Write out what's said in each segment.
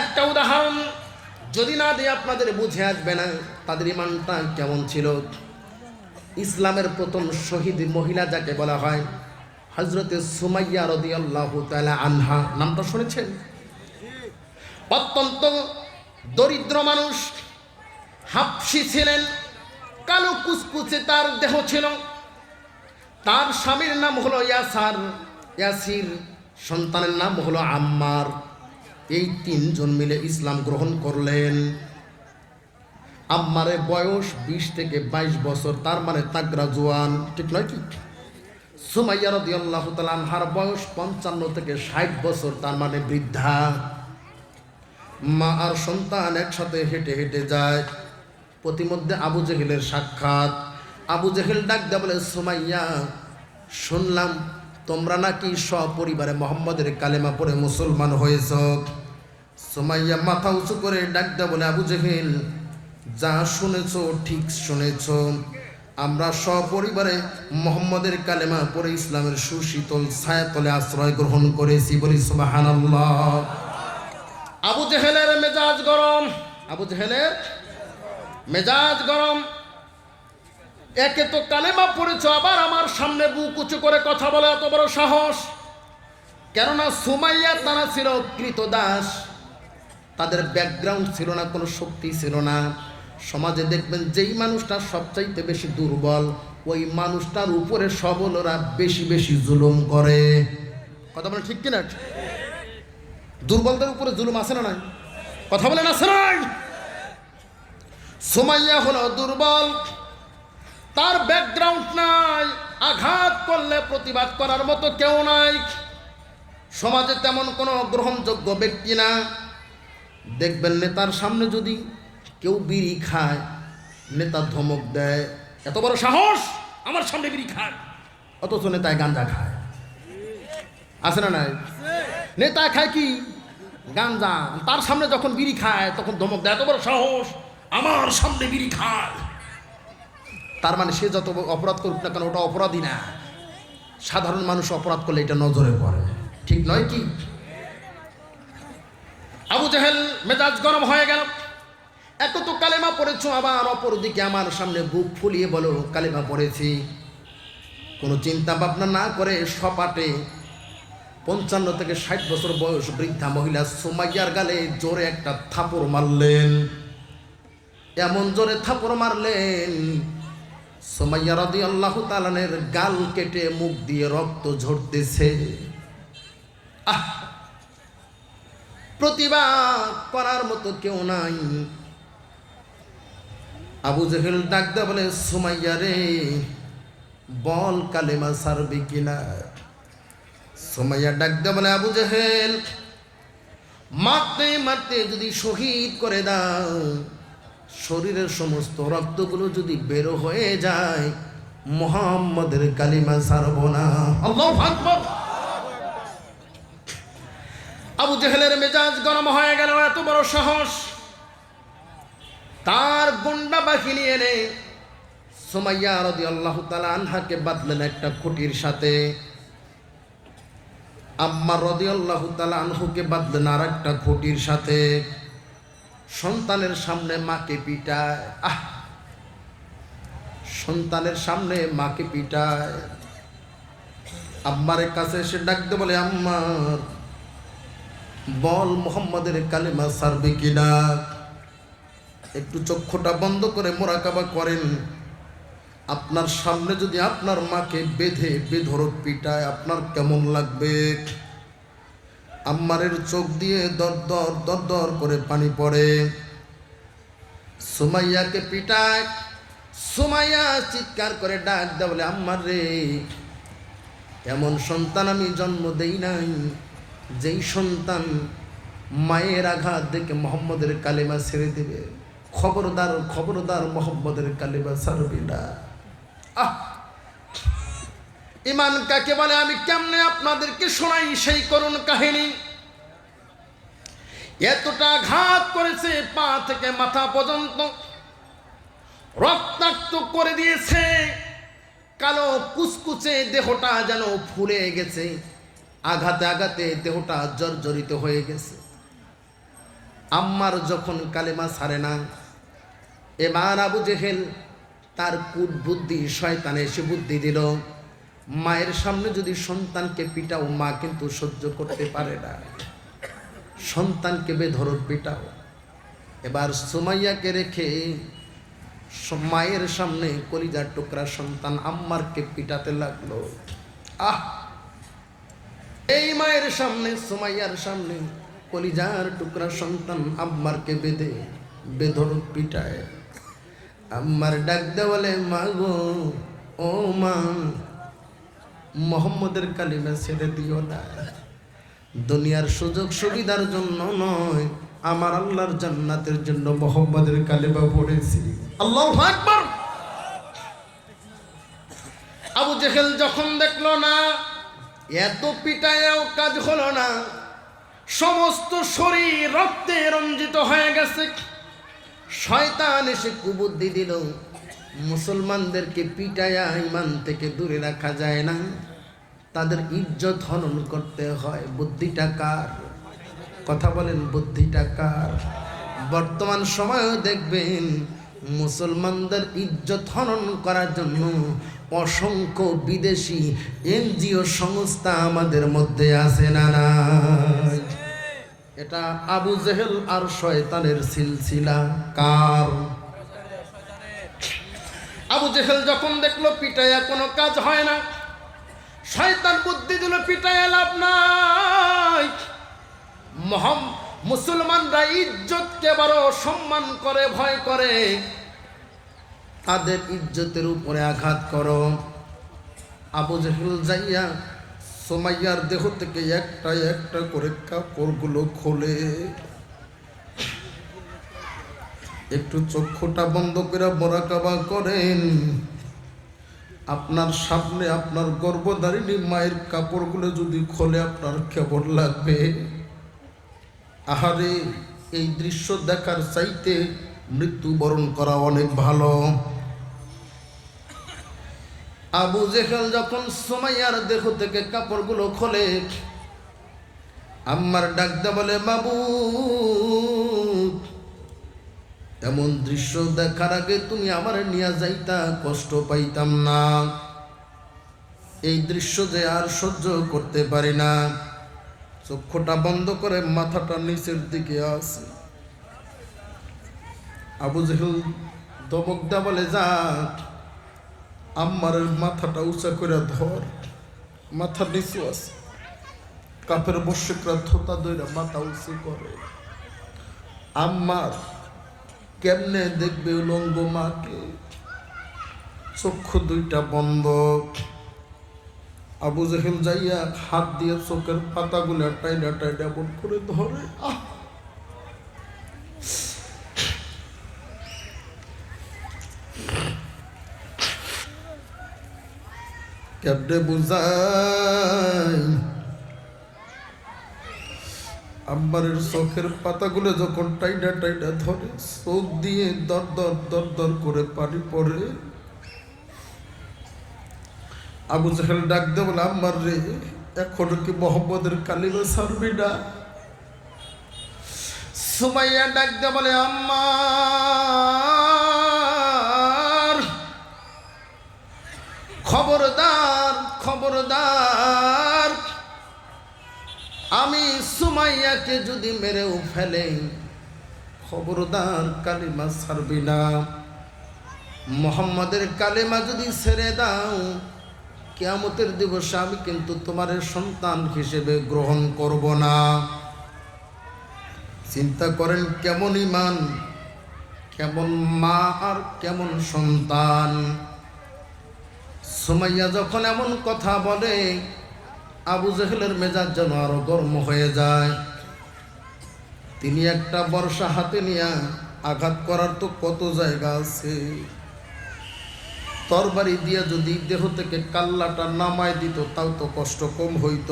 একটা উদাহরণ যদি না দিয়ে আপনাদের বুঝে আসবে না তাদের ইমানটা কেমন ছিল। ইসলামের প্রথম শহীদ মহিলা যাকে বলা হয় হযরতে সুমাইয়া রাদিয়াল্লাহু তাআলা আনহা, নামটা শুনেছেন? অত্যন্ত দরিদ্র মানুষ, হাবশী ছিলেন, কালো কুচকুচে তার দেহ ছিল। তার স্বামীর নাম হলো ইয়াসির, সন্তানের নাম হলো আম্মার। এই তিনজন মিলে ইসলাম গ্রহণ করলেন। আম্মারের বয়স 20 থেকে 22 বছর, তার মানে তাগড়া জোয়ান, ঠিক নয় কি? সুমাইয়া রাদিয়াল্লাহু তাআলা আনহার বয়স 55 থেকে 60 বছর, তার মানে বৃদ্ধা। মা আর সন্তান একসাথে হেঁটে হেঁটে যায়। প্রতিমধ্যে আবু জেহেলের সাক্ষাৎ। আবু জেহেল ডাক দেয়া বলে, সুমাইয়া, শুনলাম তোমরা নাকি সপরিবারে মোহাম্মদের কালেমা পড়ে মুসলমান হয়েছ। সুমাইয়া মাথা উঁচু করে ডাক দেয়া বলে, আবু জেহেল, যা শুনেছ ঠিক শুনেছ। আমরা সপরিবারে মোহাম্মদের কালেমা পড়ে ইসলামের সুশীতল ছায়াতলে আশ্রয় গ্রহণ করেছি, বলি সুবহানাল্লাহ। আবু জেহেলের মেজাজ গরম, আবু জেহেলের মেজাজ গরম। একে তো কালেমা পড়েছ, আবার আমার সামনে বুক উঁচু করে কথা বলে, এত বড় সাহস! কেননা সুমাইয়া তারা ছিল কৃতদাস, তাদের ব্যাকগ্রাউন্ড ছিল না, কোনো শক্তি ছিল না। সমাজে দেখবেন যেই মানুষটা সবচাইতে বেশি দুর্বল, ওই মানুষটার উপরে সবলরা বেশি বেশি জুলুম করে। কথা বলে ঠিক কিনা? দুর্বলদের উপরে জুলুম আছে না নাই? কথা বলেন আছে নাই? সুমাইয়া হলো দুর্বল, তার ব্যাকগ্রাউন্ড নাই, আঘাত করলে প্রতিবাদ করার মতো কেউ নাই, সমাজে তেমন কোনো গ্রহণযোগ্য ব্যক্তি না। দেখবেন নেতার সামনে যদি কেউ বিড়ি খায়, নেতা ধমক দেয়, এত বড় সাহস আমার সামনে বিড়ি খায়, অথচ নেতায় গাঞ্জা খায়। আছে না নাই? নেতা খায় কি? গাঞ্জা। তার সামনে যখন বিড়ি খায় তখন ধমক দেয়, এত বড় সাহস আমার সামনে বিড়ি খায়। তার মানে সে যত অপরাধ করুক না কেন ওটা অপরাধী না। সাধারণ মানুষ অপরাধ করলে এটা নজরে পড়ে, ঠিক নয় কি? আবু জেহেল মেজাজ গরম হয়ে গেল। এত তো কালেমা পড়েছো, আবার অপরদিকে আমার সামনে বুক ফুলিয়ে বলো কালেমা পড়েছি। কোনো চিন্তা ভাবনা না করে সপাটে 55 থেকে 60 বছর বয়স বৃদ্ধা মহিলা সুমাইয়ার গালে জোরে একটা থাপড় মারলেন। এমন জোরে থাপড় মারলেন, সুমাইয়া রাদিয়াল্লাহু তাআলার গাল কেটে মুখ দিয়ে রক্ত ঝরতেছে। প্রতিবাদ করার মতো কেউ নাই। আবু জেহেল ডাক দেয়া বলে, সুমাইয়া রে, বল কালেমা ছাড়বি কিনা? সুমাইয়া ডাক দেয়া বলে, আবু জেহেল, মারতে মারতে যদি শহীদ করে দাও, শরীরের সমস্ত রক্তগুলো যদি বের হয়ে যায়, মুহাম্মাদের কালিমা ছাড়ব না। আল্লাহু আকবার। আবু জেহেলের মেজাজ গরম হয়ে গেল, এত বড় সাহস! তার গুন্ডা বাহিনী এনে সুমাইয়া রাদিয়াল্লাহু তাআলা আনহাকে বাঁধলেন একটা খুঁটির সাথে। আম্মার রাদিয়াল্লাহু তাআলা আনহুকে বাঁধলেন আর একটা খুঁটির সাথে। সন্তানের সামনে মাকে পিটায়, সন্তানের সামনে মাকে পিটায়। আম্মারের কাছে এসে ডাকতে বলে, আম্মার, বল মুহাম্মাদের কালেমা ছাড়বে কিনা? একটু চক্ষুটা বন্ধ করে মুরাকাবা করেন। আপনার সামনে যদি আপনার মাকে বেঁধে বেধড়ক পিটায় আপনার কেমন লাগবে? আম্মারের চোখ দিয়ে দর দর দর দর করে পানি পড়ে। সুমাইয়াকে পিটায়। সুমাইয়া চিৎকার করে ডাক দেয় বলে, আম্মার রে, এমন সন্তান আমি জন্ম দেই নাই যেই সন্তান মায়ের আঘাত দেখে মোহাম্মদের কালেমা ছেড়ে দেবে। খবরদার খবরদার, মোহাম্মদের কালেমা ছাড়বি না। ইমান কাকে বলে আমি কেমনে আপনাদেরকে শোনাই সেই করুণ কাহিনী। এতটা আঘাত করেছে, পা থেকে মাথা পর্যন্ত রক্তাক্ত করে দিয়েছে। কালো কুচকুচে দেহটা যেন ফুলে গেছে, আঘাতে আঘাতে দেহটা জর্জরিত হয়ে গেছে। আম্মার যখন কালেমা ছাড়ে না, এবার আবু জেহেল তার কূট বুদ্ধি, শয়তান এসে বুদ্ধি দিল, মায়ের সামনে যদি সন্তানকে পিটাও মা কিন্তু সহ্য করতে পারে না, সন্তানকে বেধড়ক পিটাও। এবার সুমাইয়াকে রেখে মায়ের সামনে কলিজার টুকরা সন্তান আম্মারকে পিটাতে লাগলো। এই মায়ের সামনে, সুমাইয়ার সামনে কলিজার টুকরা সন্তান আম্মারকে বেঁধে বেধড়ক পিটায়। আম্মার ডাক দেওয়ালে, মা গো, ও মা, মোহাম্মদের কালিমা ছেড়ে দিও না, দুনিয়ার সুযোগ সুবিধার জন্য নয়, আমার আল্লাহর জান্নাতের জন্য মোহাম্মদের কালিমা পড়েছি। আল্লাহু আকবার। আবু জেহেল যখন দেখলো না এত পিটায়ও কাজ হলো না, সমস্ত শরীর রক্তে রঞ্জিত হয়ে গেছে, শয়তান এসে কুবুদ্ধি দিল, মুসলমানদেরকে পিটায়া ঈমান থেকে দূরে রাখা যায় না, তাদের ইজ্জত হনন করতে হয়। বুদ্ধিটা কার? কথা বলেন, বুদ্ধিটা কার? বর্তমান সময়েও দেখবেন মুসলমানদের ইজ্জত হনন করার জন্য অসংখ্য বিদেশি এনজিও সংস্থা আমাদের মধ্যে আছে না নাই? এটা আবু জেহেল আর শয়তানের সিলসিলা। কার? আবু জেহেল যখন দেখলো পিটায়া কোনো কাজ হয় না, শয়তান বুদ্ধি দিল পিটায়া লাভ নাই, মুসলমানরা ইজ্জতকে বড় সম্মান করে, ভয় করে, তাদের ইজ্জতের উপরে আঘাত করো। আবু জেহেল যাইয়া সুমাইয়ার দেহ থেকে একটা একটা করে কাপড়গুলো খোলে, একটু চক্ষুটা বন্ধ করে মোরাকাবা করেন, আপনার সামনে আপনার গর্ভধারিণী মায়ের কাপড়গুলো যদি খোলে আপনার কেমন লাগবে? আহারে, এই দৃশ্য দেখার চাইতে মৃত্যুবরণ করা অনেক ভালো। আবু জেহেল যখন সুমাইয়ার দেহ থেকে কাপড়গুলো খোলে, আম্মার ডাকতে বলে, মাবুদ, এমন দৃশ্য দেখার আগে তুমি আমার নিয়ে যাইতা, কষ্ট পাইতাম না, এই দৃশ্য যে আর সহ্য করতে পারি না। চক্ষুটা বন্ধ করে মাথাটা নিচের দিকে আসে। আবু জেহেল দমক দা বলে, যা আম্মারের মাথাটা উঁচা করে ধর, মাথা নিচু আছে, কাপের বর্ষিকরা থোতা দইরা মাথা উঁচু করে। আম্মার কেমনে দেখবে উলঙ্গ মাকে? চক্ষু দুইটা বন্ধ। আবু জেহেল যাইয়া হাত দিয়ে চোখের পাতাগুলো টাইনা টাইনা এমন করে ধরে। কেমনে বুঝাই? আম্মারের চোখের পাতাগুলো যখন টাইনা টাইনা ধরে, চোখ দিয়ে দর দর দর দর করে পানি পড়ে। আবু জেহেল ডাক দে বলে, আম্মার রে, এখনো কি মোহাম্মদের কালিমা ছাড়বি না? সুমাইয়া ডাক দে বলে, আম্মার, খবরদার খবরদার, আমি সুমাইয়াকে যদি মেরেও ফেলে, খবরদার কালিমা ছাড়বি না। মুহাম্মাদের কালিমা যদি ছেড়ে দাও, কিয়ামতের দিবসে আমি কিন্তু তোমার সন্তান হিসেবে গ্রহণ করব না। চিন্তা করেন কেমন ঈমান, কেমন মা আর কেমন সন্তান। সুমাইয়া যখন এমন কথা বলে, আবু জেহেলের মেজাজ যেন আরো গরম হয়ে যায়। তিনি একটা বর্ষা হাতে নিয়ে আঘাত করার তো কত জায়গা আছে, তরবারি দিয়া যদি দেহ থেকে কাল্লাটা নামায় দিত তাও তো কষ্ট কম হইত,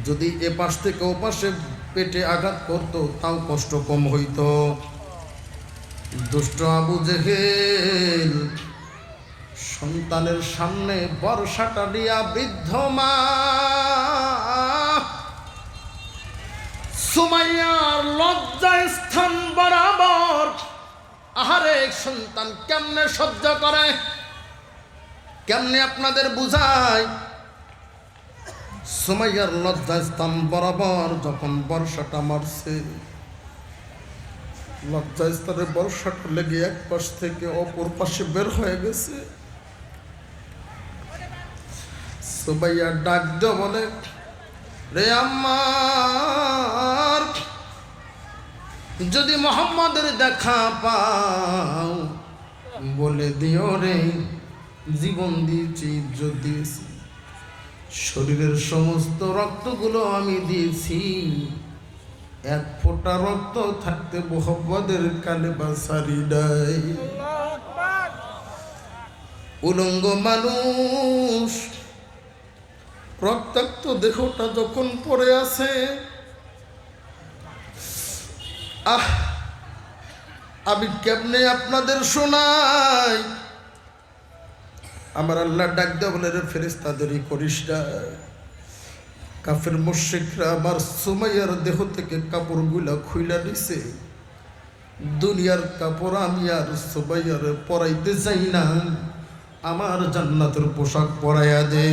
যদি এপাশ থেকে ওপাশে পেটে আঘাত করত তাও কষ্ট কম হইত। দুষ্ট আবু জেহেল সন্তানের সামনে বর্ষাটা দিয়া বৃদ্ধ মা সুমাইয়ার লজ্জা স্থান বরাবর আহারে সন্তান কেমনে সহ্য করে, কেমনে আপনাদের বুঝায়। সুমাইয়ার লজ্জা স্থান বরাবর যখন বর্ষাটা মারছে, লজ্জা স্থানে বর্ষাটা লেগে এক পাশ থেকে অপর পাশে বের হয়ে গেছে। সুমাইয়া ডাক দিয়ে বলে, রে আম্মার, যদি মোহাম্মদের দেখা পাও বলে দিও রে, জীবন দিয়েছি, ইজ্জত দিয়েছি, শরীরের সমস্ত রক্তগুলো আমি দিয়েছি, এক ফোঁটা রক্ত থাকতে মোহাম্মদের কালেমা সারি নাই। উলঙ্গ মানুষ, রক্তাক্ত দেহটা যখন পড়ে আছে, আমি কেমনে আপনাদের শোনাই। আমার আল্লাহ ডাক দেয়া বলে, রে ফেরেশতাদেরই করিস না, কাফের মুশরিকরা আমার সুমাইয়ার দেহ থেকে কাপড়গুলা খুইলা নিছে, দুনিয়ার কাপড় আমি আর সুমাইয়ার পরাইতে চাই না, আমার জান্নাতের পোশাক পরাইয়া দে।